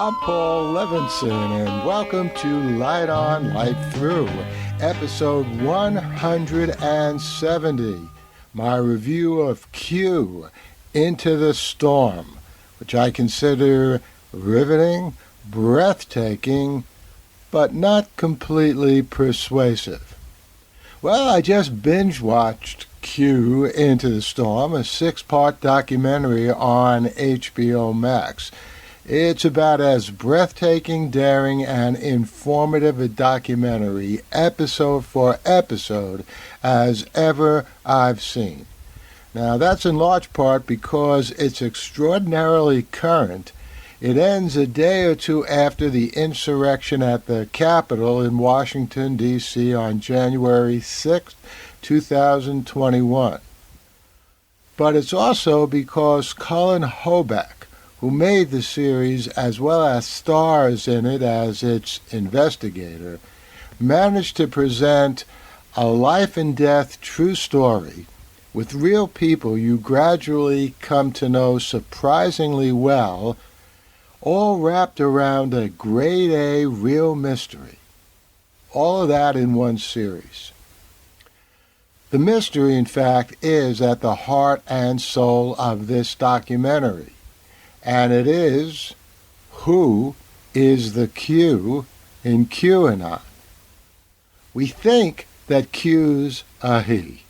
I'm Paul Levinson, and welcome to Light On, Light Through, episode 170, my review of Q, Into the Storm, which I consider riveting, breathtaking, but not completely persuasive. Well, I just binge-watched Q, Into the Storm, a 6-part documentary on HBO Max. It's about as breathtaking, daring, and informative a documentary, episode for episode, as ever I've seen. Now, that's in large part because it's extraordinarily current. It ends a day or two after the insurrection at the Capitol in Washington, D.C. on January 6, 2021. But it's also because Cullen Hoback, who made the series as well as stars in it as its investigator, managed to present a life-and-death true story with real people you gradually come to know surprisingly well, all wrapped around a grade A real mystery. All of that in one series. The mystery, in fact, is at the heart and soul of this documentary. And it is, who is the Q in QAnon? We think that Q's a he.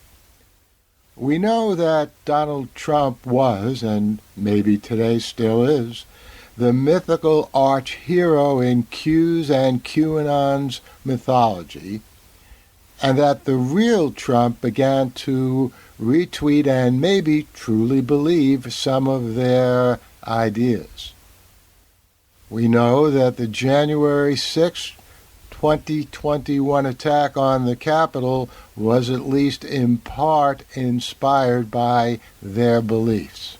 We know that Donald Trump was, and maybe today still is, the mythical arch-hero in Q's and QAnon's mythology, and that the real Trump began to retweet and maybe truly believe some of their ideas. We know that the January 6, 2021 attack on the Capitol was at least in part inspired by their beliefs.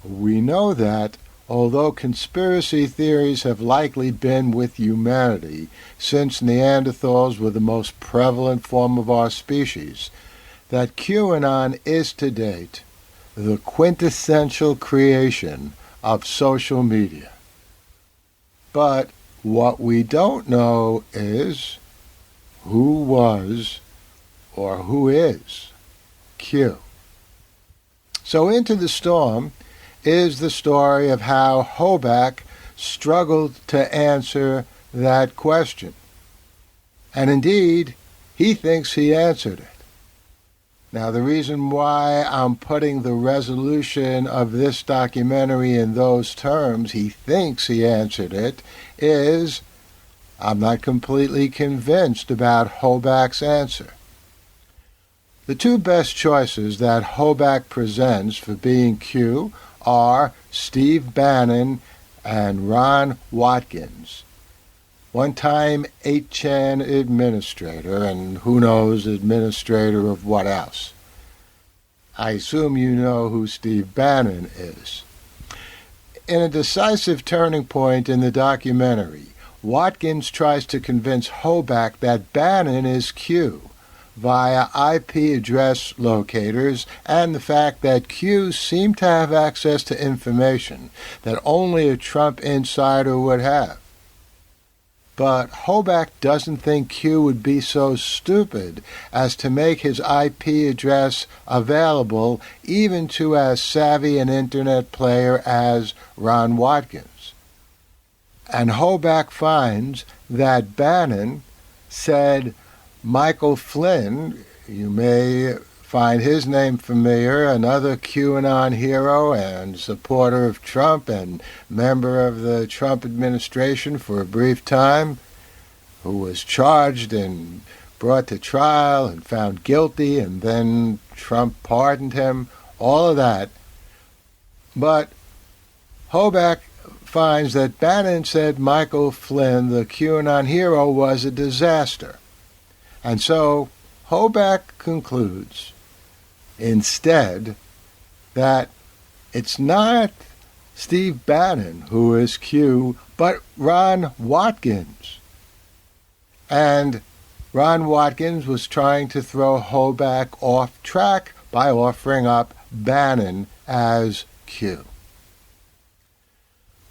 We know that, although conspiracy theories have likely been with humanity since Neanderthals were the most prevalent form of our species, that QAnon is to date the quintessential creation of social media. But what we don't know is who was or who is Q. So Into the Storm is the story of how Hoback struggled to answer that question. And indeed, he thinks he answered it. Now, the reason why I'm putting the resolution of this documentary in those terms, he thinks he answered it, is I'm not completely convinced about Hoback's answer. The two best choices that Hoback presents for being Q are Steve Bannon and Ron Watkins, one-time 8chan administrator, and who knows, administrator of what else. I assume you know who Steve Bannon is. In a decisive turning point in the documentary, Watkins tries to convince Hoback that Bannon is Q via IP address locators and the fact that Q seemed to have access to information that only a Trump insider would have. But Hoback doesn't think Q would be so stupid as to make his IP address available even to as savvy an internet player as Ron Watkins. And Hoback finds that Bannon said Michael Flynn, you may find his name familiar, another QAnon hero and supporter of Trump and member of the Trump administration for a brief time, who was charged and brought to trial and found guilty, and then Trump pardoned him, all of that. But Hoback finds that Bannon said Michael Flynn, the QAnon hero, was a disaster. And so Hoback concludes instead that it's not Steve Bannon who is Q, but Ron Watkins. And Ron Watkins was trying to throw Hoback off track by offering up Bannon as Q.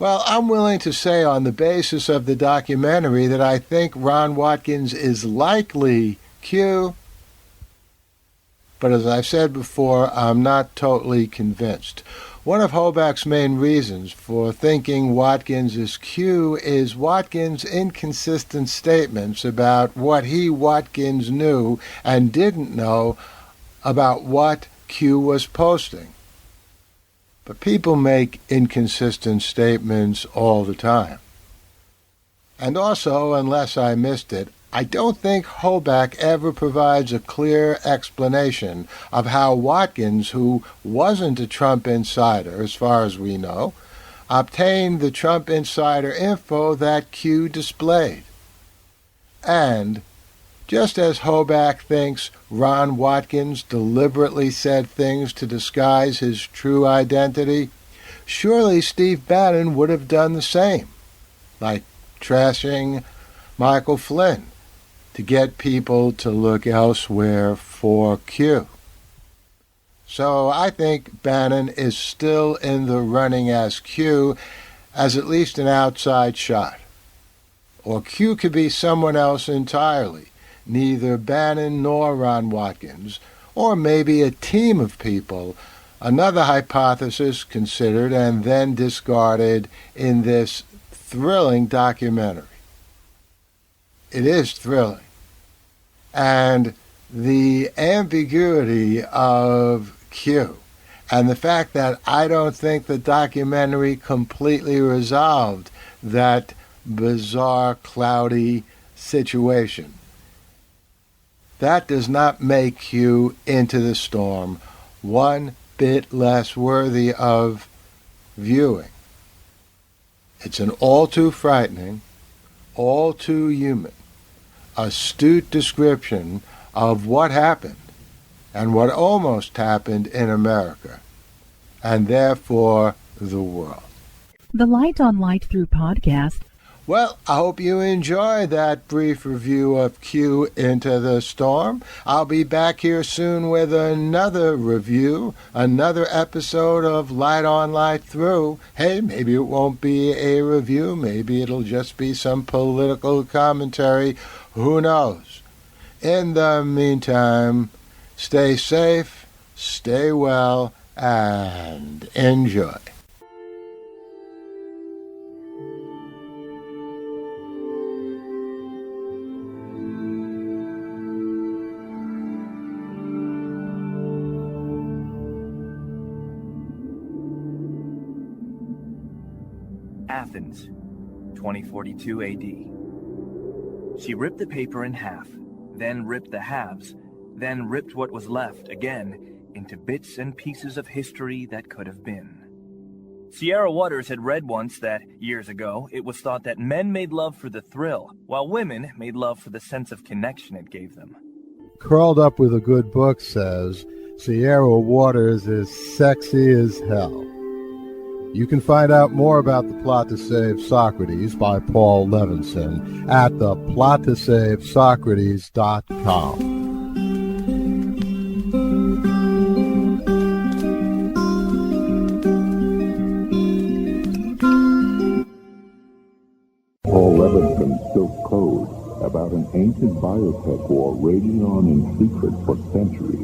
Well, I'm willing to say on the basis of the documentary that I think Ron Watkins is likely Q, but as I've said before, I'm not totally convinced. One of Hoback's main reasons for thinking Watkins is Q is Watkins' inconsistent statements about what he, Watkins, knew and didn't know about what Q was posting. But people make inconsistent statements all the time. And also, unless I missed it, I don't think Hoback ever provides a clear explanation of how Watkins, who wasn't a Trump insider as far as we know, obtained the Trump insider info that Q displayed. And just as Hoback thinks Ron Watkins deliberately said things to disguise his true identity, surely Steve Bannon would have done the same, like trashing Michael Flynn to get people to look elsewhere for Q. So I think Bannon is still in the running as Q, as at least an outside shot. Or Q could be someone else entirely, neither Bannon nor Ron Watkins, or maybe a team of people, another hypothesis considered and then discarded in this thrilling documentary. It is thrilling. And the ambiguity of Q and the fact that I don't think the documentary completely resolved that bizarre, cloudy situation, that does not make Q Into the Storm one bit less worthy of viewing. It's an all too frightening, all too human, astute description of what happened and what almost happened in America, and therefore the world. The Light on Light Through podcast. Well, I hope you enjoyed that brief review of Q Into the Storm. I'll be back here soon with another review, another episode of Light on Light Through. Hey, maybe it won't be a review. Maybe it'll just be some political commentary. Who knows? In the meantime, stay safe, stay well, and enjoy. Athens, 2042 AD. She ripped the paper in half, then ripped the halves, then ripped what was left again into bits and pieces of history that could have been. Sierra Waters had read once that, years ago, it was thought that men made love for the thrill, while women made love for the sense of connection it gave them. Curled Up with a Good Book says, Sierra Waters is sexy as hell. You can find out more about The Plot to Save Socrates by Paul Levinson at theplottosavesocrates.com. Paul Levinson Silk Code about an ancient biotech war raging on in secret for centuries.